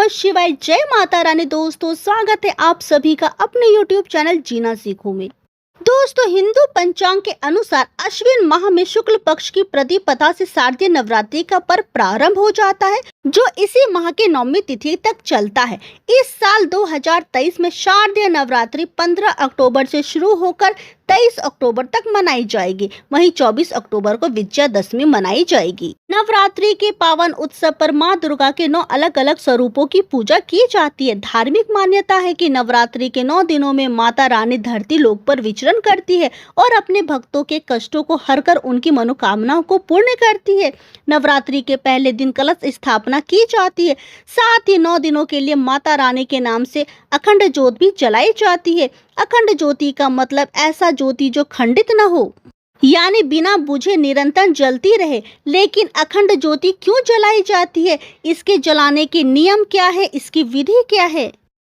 नमः शिवाय, जय माता रानी। दोस्तों स्वागत है आप सभी का अपने YouTube चैनल जीना सीखो में। दोस्तों हिंदू पंचांग के अनुसार अश्विन माह में शुक्ल पक्ष की प्रतिपदा से शारदीय नवरात्रि का पर्व प्रारंभ हो जाता है, जो इसी माह की 9वीं तिथि तक चलता है। इस साल 2023 में शारदीय नवरात्रि 15 अक्टूबर से शुरू होकर 23 अक्टूबर तक मनाई जाएगी। वहीं 24 अक्टूबर को विजयादशमी मनाई जाएगी। नवरात्रि के पावन उत्सव पर मां दुर्गा के 9 अलग अलग स्वरूपों की पूजा की जाती है। धार्मिक मान्यता है कि नवरात्रि के 9 दिनों में माता रानी धरती लोक पर विचरण करती है और अपने भक्तों के कष्टों को हरकर उनकी मनोकामनाओं को पूर्ण करती है। नवरात्रि के पहले दिन कलश स्थापना की जाती है। साथ ही 9 दिनों के लिए माता रानी के नाम से अखंड ज्योत भी जलाई जाती है। अखंड ज्योति का मतलब ऐसा ज्योति जो खंडित न हो, यानी बिना बुझे निरंतर जलती रहे। लेकिन अखंड ज्योति क्यों जलाई जाती है, इसके जलाने के नियम क्या है, इसकी विधि क्या है,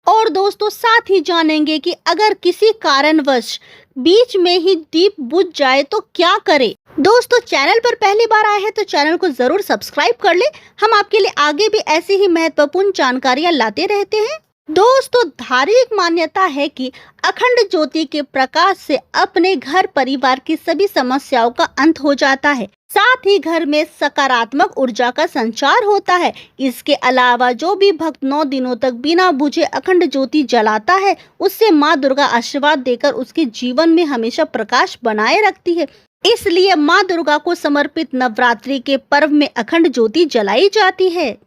और दोस्तों साथ ही जानेंगे कि अगर किसी कारणवश बीच में ही दीप बुझ जाए तो क्या करे। दोस्तों चैनल पर पहली बार आए हैं तो चैनल को जरूर सब्सक्राइब कर ले। हम आपके लिए आगे भी ऐसी ही महत्वपूर्ण जानकारियां लाते रहते हैं। दोस्तों धार्मिक मान्यता है कि अखंड ज्योति के प्रकाश से अपने घर परिवार की सभी समस्याओं का अंत हो जाता है। साथ ही घर में सकारात्मक ऊर्जा का संचार होता है। इसके अलावा जो भी भक्त 9 दिनों तक बिना बुझे अखंड ज्योति जलाता है, उससे मां दुर्गा आशीर्वाद देकर उसके जीवन में हमेशा प्रकाश बनाए रखती है। इसलिए मां दुर्गा को समर्पित नवरात्रि के पर्व में अखंड ज्योति जलाई जाती है।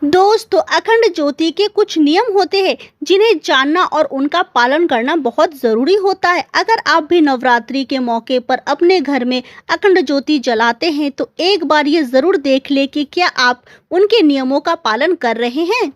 दोस्तों अखंड ज्योति के कुछ नियम होते हैं जिन्हें जानना और उनका पालन करना बहुत जरूरी होता है। अगर आप भी नवरात्रि के मौके पर अपने घर में अखंड ज्योति जलाते हैं तो एक बार ये जरूर देख ले कि क्या आप उनके नियमों का पालन कर रहे हैं।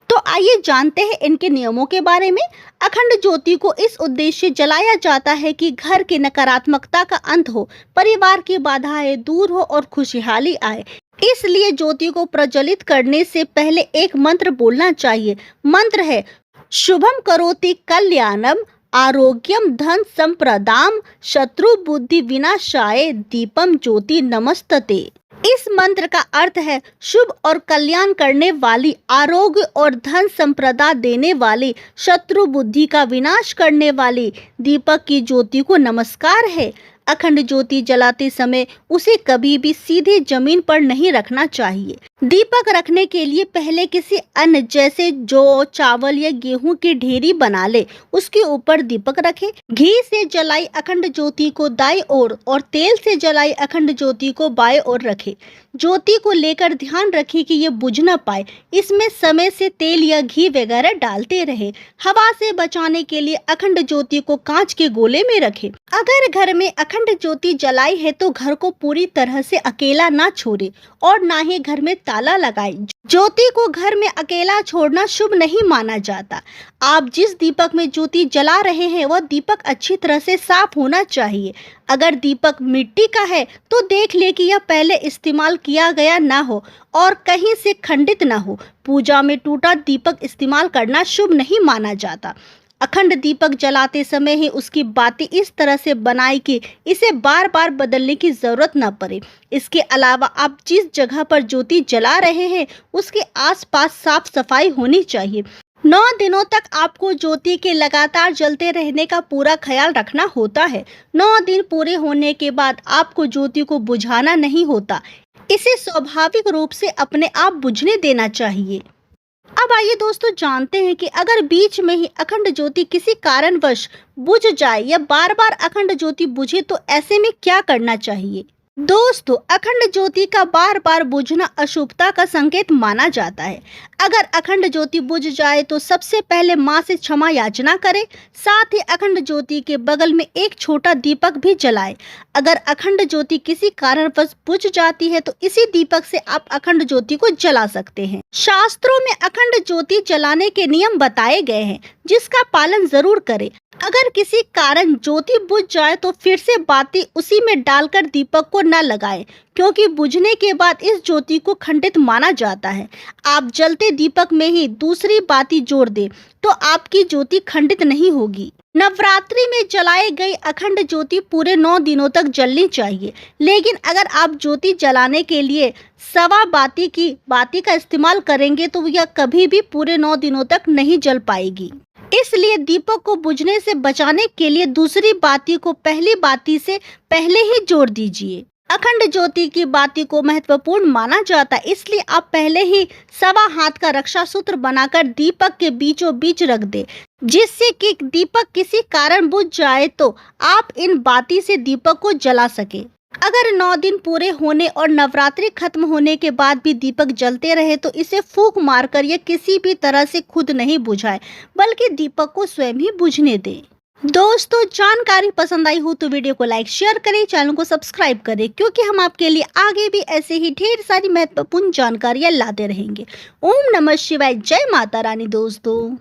तो आइए जानते हैं इनके नियमों के बारे में। अखंड ज्योति को इस उद्देश्य जलाया जाता है कि घर की नकारात्मकता का अंत हो, परिवार की बाधाएं दूर हो और खुशहाली आए। इसलिए ज्योति को प्रज्वलित करने से पहले एक मंत्र बोलना चाहिए। मंत्र है शुभम करोति कल्याणम आरोग्यम धन संप्रदाम शत्रु बुद्धि विनाशाय दीपम ज्योति नमस्तते। इस मंत्र का अर्थ है शुभ और कल्याण करने वाली, आरोग्य और धन संप्रदा देने वाली, शत्रु बुद्धि का विनाश करने वाली दीपक की ज्योति को नमस्कार है। अखंड ज्योति जलाते समय उसे कभी भी सीधे जमीन पर नहीं रखना चाहिए। दीपक रखने के लिए पहले किसी अन्न जैसे जौ, चावल या गेहूं की ढेरी बना ले, उसके ऊपर दीपक रखे। घी से जलाई अखंड ज्योति को दाईं ओर और तेल से जलाई अखंड ज्योति को बाएं ओर रखे। ज्योति को लेकर ध्यान रखें कि ये बुझ न पाए। इसमें समय से तेल या घी वगैरह डालते रहे। हवा से बचाने के लिए अखंड ज्योति को कांच के गोले में रखें। अगर घर में अखंड ज्योति जलाई है तो घर को पूरी तरह से अकेला ना छोड़े और ना ही घर में ताला लगाए। ज्योति को घर में अकेला छोड़ना शुभ नहीं माना जाता। आप जिस दीपक में ज्योति जला रहे हैं वह दीपक अच्छी तरह से साफ होना चाहिए। अगर दीपक मिट्टी का है तो देख ले कि यह पहले इस्तेमाल किया गया ना हो और कहीं से खंडित ना हो। पूजा में टूटा दीपक इस्तेमाल करना शुभ नहीं माना जाता। अखंड दीपक जलाते समय ही उसकी बाती इस तरह से बनाई कि इसे बार बार बदलने की जरूरत न पड़े। इसके अलावा आप जिस जगह पर ज्योति जला रहे हैं उसके आसपास साफ सफाई होनी चाहिए। 9 दिनों तक आपको ज्योति के लगातार जलते रहने का पूरा ख्याल रखना होता है। 9 दिन पूरे होने के बाद आपको ज्योति को बुझाना नहीं होता, इसे स्वाभाविक रूप से अपने आप बुझने देना चाहिए। अब आइए दोस्तों जानते हैं कि अगर बीच में ही अखंड ज्योति किसी कारणवश बुझ जाए या बार बार अखंड ज्योति बुझे तो ऐसे में क्या करना चाहिए। दोस्तों अखंड ज्योति का बार बार बुझना अशुभता का संकेत माना जाता है। अगर अखंड ज्योति बुझ जाए तो सबसे पहले मां से क्षमा याचना करें। साथ ही अखंड ज्योति के बगल में एक छोटा दीपक भी जलाएं। अगर अखंड ज्योति किसी कारणवश बुझ जाती है तो इसी दीपक से आप अखंड ज्योति को जला सकते हैं। शास्त्रों में अखंड ज्योति जलाने के नियम बताए गए हैं, जिसका पालन जरूर करें। अगर किसी कारण ज्योति बुझ जाए तो फिर से बाती उसी में डालकर दीपक को न लगाएं, क्योंकि बुझने के बाद इस ज्योति को खंडित माना जाता है। आप जलते दीपक में ही दूसरी बाती जोड़ दें तो आपकी ज्योति खंडित नहीं होगी। नवरात्रि में जलाई गई अखंड ज्योति पूरे 9 दिनों तक जलनी चाहिए, लेकिन अगर आप ज्योति जलाने के लिए सवा बाती का इस्तेमाल करेंगे तो यह कभी भी पूरे 9 दिनों तक नहीं जल पाएगी। इसलिए दीपक को बुझने से बचाने के लिए दूसरी बाती को पहली बाती से पहले ही जोड़ दीजिए। अखंड ज्योति की बाती को महत्वपूर्ण माना जाता है, इसलिए आप पहले ही सवा हाथ का रक्षा सूत्र बनाकर दीपक के बीचों बीच रख दें, जिससे कि दीपक किसी कारण बुझ जाए तो आप इन बाती से दीपक को जला सके। अगर 9 दिन पूरे होने और नवरात्रि खत्म होने के बाद भी दीपक जलते रहे तो इसे फूंक मारकर या किसी भी तरह से खुद नहीं बुझाए, बल्कि दीपक को स्वयं ही बुझने दें। दोस्तों, जानकारी पसंद आई हो तो वीडियो को लाइक शेयर करें, चैनल को सब्सक्राइब करें, क्योंकि हम आपके लिए आगे भी ऐसे ही ढेर सारी महत्वपूर्ण जानकारियां लाते रहेंगे। ओम नमः शिवाय, जय माता रानी। दोस्तों।